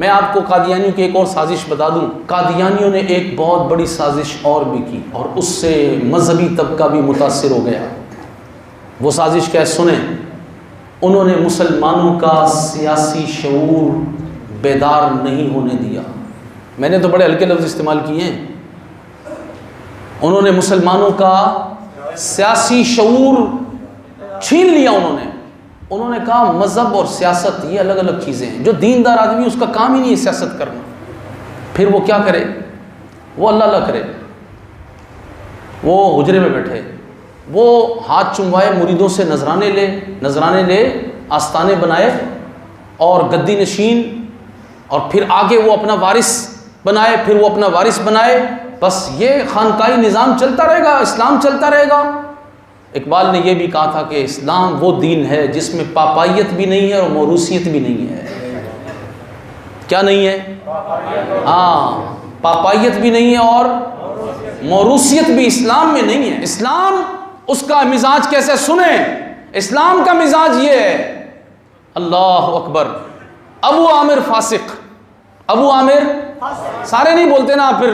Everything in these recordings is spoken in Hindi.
मैं आपको कादियानियों की एक और साजिश बता दूं। कादियानियों ने एक बहुत बड़ी साजिश और भी की और उससे मजहबी तबका भी मुतासिर हो गया। वो साजिश क्या है सुने। उन्होंने मुसलमानों का सियासी शऊर बेदार नहीं होने दिया। मैंने तो बड़े हल्के लफ्ज़ इस्तेमाल किए हैं। उन्होंने मुसलमानों का सियासी शऊर छीन लिया। उन्होंने कहा मज़हब और सियासत ये अलग अलग चीज़ें हैं। जो दीनदार आदमी उसका काम ही नहीं है सियासत करना। फिर वो क्या करे? वो अल्लाह अल्लाह करे, वो हुजरे में बैठे, वो हाथ चुमवाए मुरीदों से नजराने ले आस्ताने बनाए और गद्दी नशीन, और फिर आगे वो अपना वारिस बनाए, फिर वो अपना वारिस बनाए। बस ये खानकाई निज़ाम चलता रहेगा, इस्लाम चलता रहेगा। इकबाल ने यह भी कहा था कि इस्लाम वो दीन है जिसमें पापायत भी नहीं है और मौरूसियत भी नहीं है। क्या नहीं है? हाँ, पापायत भी नहीं है और मौरूसियत भी इस्लाम में नहीं है। इस्लाम उसका मिजाज कैसे सुने। इस्लाम का मिजाज ये है, अल्लाह अकबर, अबू आमिर फासिक, अबू आमिर सारे नहीं बोलते ना, फिर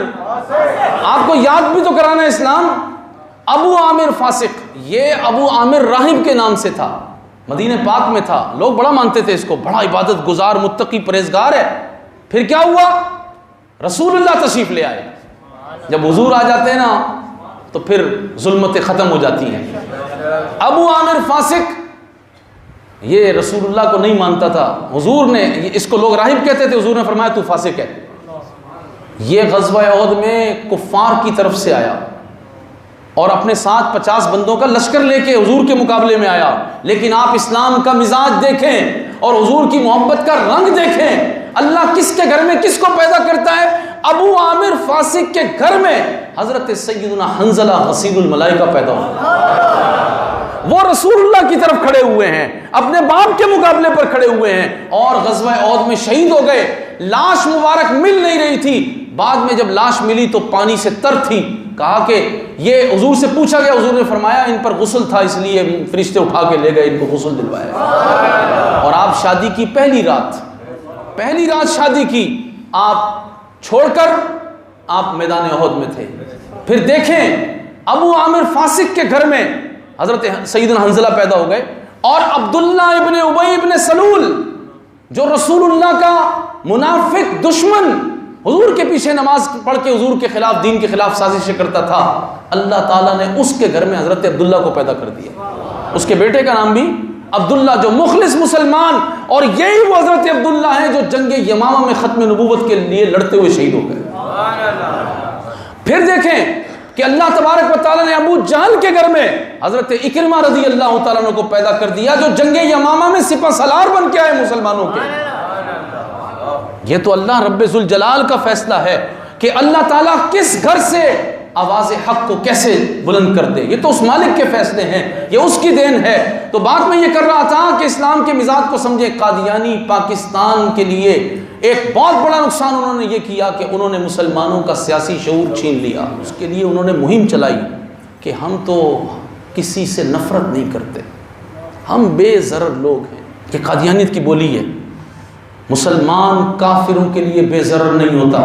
आपको याद भी तो कराना है इस्लाम। अबू आमिर फासिक, ये अबू आमिर राहिब के नाम से था, मदीने पाक में था, लोग बड़ा मानते थे इसको, बड़ा इबादत गुजार मुत्तकी परहेजगार है। फिर क्या हुआ? रसूलुल्लाह तशरीफ ले आए। जब हुजूर आ जाते हैं ना तो फिर जुल्मतें ख़त्म हो जाती हैं। अबू आमिर फासिक ये रसूलुल्लाह को नहीं मानता था। हुजूर ने, इसको लोग राहिब कहते थे, हुजूर ने फरमाया तू फासिक है। ये ग़ज़वा उहद में कुफ़ार की तरफ से आया और अपने साथ 50 बंदों का लश्कर लेके हुजूर के मुकाबले में आया। लेकिन आप इस्लाम का मिजाज देखें और हुजूर की मोहब्बत का रंग देखें। अल्लाह किसके घर में किसको पैदा करता है? अबू आमिर फासिक के घर में हजरत सैयदना हंज़ला गसीलुल मलाइका पैदा हुआ। वो रसूलुल्लाह की तरफ खड़े हुए हैं, अपने बाप के मुकाबले पर खड़े हुए हैं और ग़ज़वा उहद में शहीद हो गए। लाश मुबारक मिल नहीं रही थी। बाद में जब लाश मिली तो पानी से तर थी। कहा कि ये हुजूर से पूछा गया, हुजूर ने फरमाया इन पर गुस्ल था इसलिए फरिश्ते उठा के ले गए, इनको गुस्ल दिलवाया। और आप शादी की पहली रात शादी की, आप छोड़कर आप मैदान उहद में थे। फिर देखें अबू आमिर फासिक के घर में हजरत सैयदना हंज़ला पैदा हो गए और अब्दुल्ला इब्ने उबई इब्ने सलूल जो रसूलुल्लाह का मुनाफिक दुश्मन, हुजूर के पीछे नमाज पढ़ के हुजूर के खिलाफ, दीन के खिलाफ साजिशें करता था, अल्लाह ताला ने उसके घर में हजरत अब्दुल्ला को पैदा कर दिया। उसके बेटे का नाम भी अब्दुल्ला, जो मुखलिस मुसलमान, और यही वो हजरत अब्दुल्ला हैं जो जंग यमामा में खत्म नबूवत के लिए लड़ते हुए शहीद हो गए। फिर देखें कि अल्लाह तबारक व तआला ने अबू जहल के घर में हजरत इक्रिमा रज़ी अल्लाह तआला अन्हु को पैदा कर दिया, जो जंग यमामा में सिपह सलार बन के आए मुसलमानों के। ये तो अल्लाह रब्बे जुल जलाल का फैसला है कि अल्लाह ताला किस घर से आवाज़ हक को कैसे बुलंद कर दे। ये तो उस मालिक के फैसले हैं, ये उसकी देन है। तो बात मैं ये कर रहा था कि इस्लाम के मिजाज को समझे। कादियानी पाकिस्तान के लिए एक बहुत बड़ा नुकसान उन्होंने ये किया कि उन्होंने मुसलमानों का सियासी शऊर छीन लिया। उसके लिए उन्होंने मुहिम चलाई कि हम तो किसी से नफरत नहीं करते, हम बेज़रर लोग हैं। कि कादियानियत की बोली है, मुसलमान काफिरों के लिए बेज़रर नहीं होता,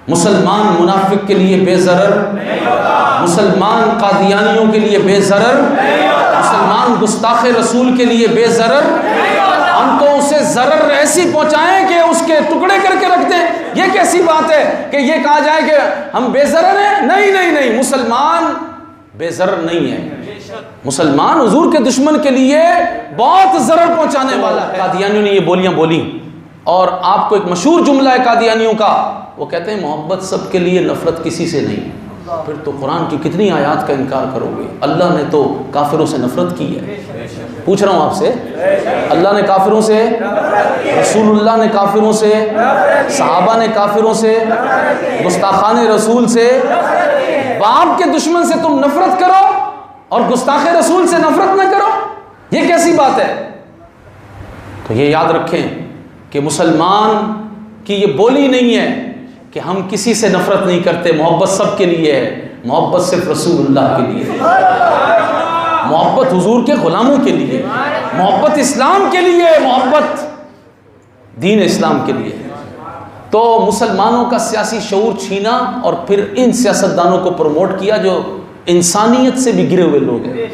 मुसलमान मुनाफिक के लिए बेज़रर नहीं होता, मुसलमान कादियानियों के लिए बेज़रर नहीं होता, मुसलमान गुस्ताखे रसूल के लिए बेज़रर नहीं होता। हम तो उसे ज़रर ऐसी पहुंचाएं कि उसके टुकड़े करके रख दें। ये कैसी बात है कि ये कहा जाए कि हम बेज़रर हैं? नहीं नहीं नहीं, मुसलमान बेज़रर नहीं है। मुसलमान हुजूर के दुश्मन के लिए बहुत ज़रर पहुंचाने वाला है। कादियानियों ने ये बोलियां बोली और आपको एक मशहूर जुमला है कादियानियों का, वो कहते हैं मोहब्बत सबके लिए, नफरत किसी से नहीं। फिर तो कुरान की कितनी आयत का इनकार करोगे? अल्लाह ने तो काफिरों से नफरत की है। पूछ रहा हूँ आपसे, अल्लाह ने काफिरों से, रसूलुल्लाह ने काफिरों से, सहाबा ने काफिरों से, गुस्ताखान रसूल से, बाप के दुश्मन से तुम नफरत करो और गुस्ताखे रसूल से नफरत न करो? ये कैसी बात है? तो ये याद रखें कि मुसलमान की ये बोली नहीं है कि हम किसी से नफरत नहीं करते, मोहब्बत सबके लिए है। मोहब्बत सिर्फ रसूलुल्लाह के लिए, मोहब्बत हुजूर के गुलामों के लिए, मोहब्बत इस्लाम के लिए, मोहब्बत दीन इस्लाम के लिए। तो मुसलमानों का सियासी शऊर छीना और फिर इन सियासतदानों को प्रमोट किया जो इंसानियत से भी गिरे हुए लोग हैं,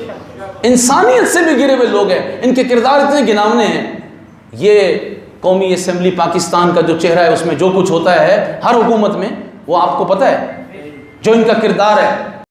इंसानियत से भी गिरे हुए लोग हैं, इनके किरदार इतने गिनावने हैं। ये कौमी असेंबली पाकिस्तान का जो चेहरा है उसमें जो कुछ होता है हर हुकूमत में, वो आपको पता है जो इनका किरदार है।